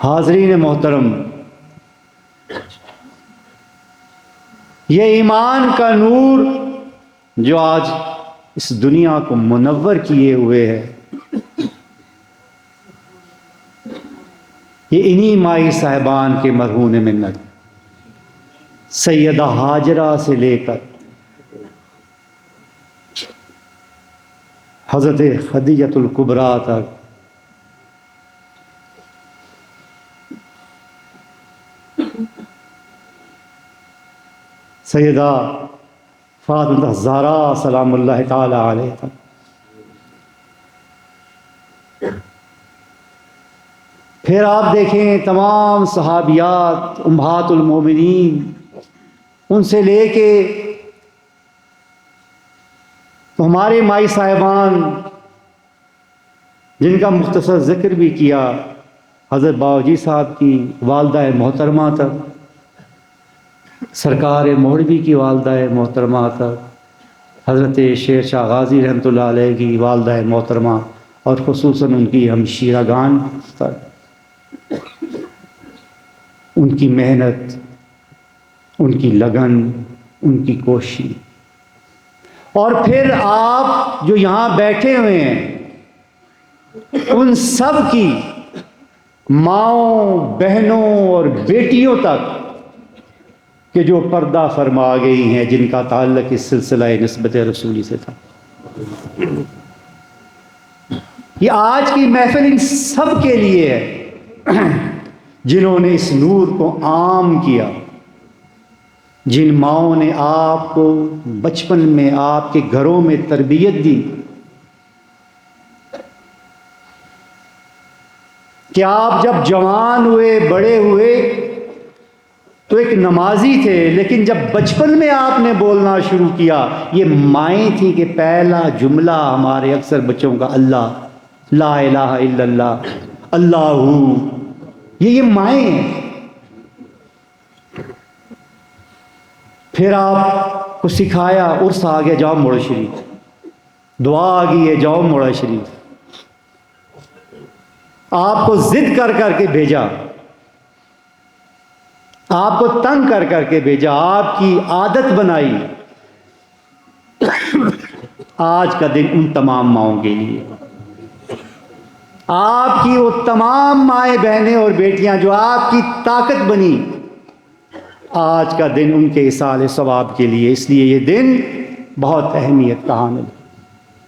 حاضرین محترم، یہ ایمان کا نور جو آج اس دنیا کو منور کیے ہوئے ہے، یہ انہی مائی صاحبان کے مرہون منت سیدہ ہاجرہ سے لے کر حضرت خدیجۃ الکبریٰ تک، سیدہ فاطمہ زہرا سلام اللہ تعالی علیہ تک، پھر آپ دیکھیں تمام صحابیات امہات المومنین، ان سے لے کے تو ہمارے مائی صاحبان جن کا مختصر ذکر بھی کیا، حضرت باوجی صاحب کی والدہ محترمہ تک، سرکار مولوی کی والدہ محترمہ تک، حضرت شیر شاہ غازی رحمۃ اللہ علیہ کی والدہ محترمہ، اور خصوصاً ان کی ہمشیرگان تک، ان کی محنت، ان کی لگن، ان کی کوشش، اور پھر آپ جو یہاں بیٹھے ہوئے ہیں ان سب کی ماؤں، بہنوں اور بیٹیوں تک کہ جو پردہ فرما گئی ہیں، جن کا تعلق اس سلسلہ نسبت رسولی سے تھا۔ یہ آج کی محفل ان سب کے لیے ہے جنہوں نے اس نور کو عام کیا، جن ماؤں نے آپ کو بچپن میں آپ کے گھروں میں تربیت دی کہ آپ جب جوان ہوئے، بڑے ہوئے تو ایک نمازی تھے، لیکن جب بچپن میں آپ نے بولنا شروع کیا، یہ مائیں تھیں کہ پہلا جملہ ہمارے اکثر بچوں کا اللہ، لا الہ الا اللہ، اللہ، یہ مائیں ہیں۔ پھر آپ کو سکھایا، عرس آ گیا جاؤ موڑا شریف، دعا آ گئی ہے جاؤ موڑا شریف، آپ کو ضد کر کر کے بھیجا، آپ کو تنگ کر کر کے بھیجا، آپ کی عادت بنائی۔ آج کا دن ان تمام ماؤں کے لیے، آپ کی وہ تمام مائیں بہنیں اور بیٹیاں جو آپ کی طاقت بنی، آج کا دن ان کے ایصال ثواب کے لیے، اس لیے یہ دن بہت اہمیت کا حامل ہے۔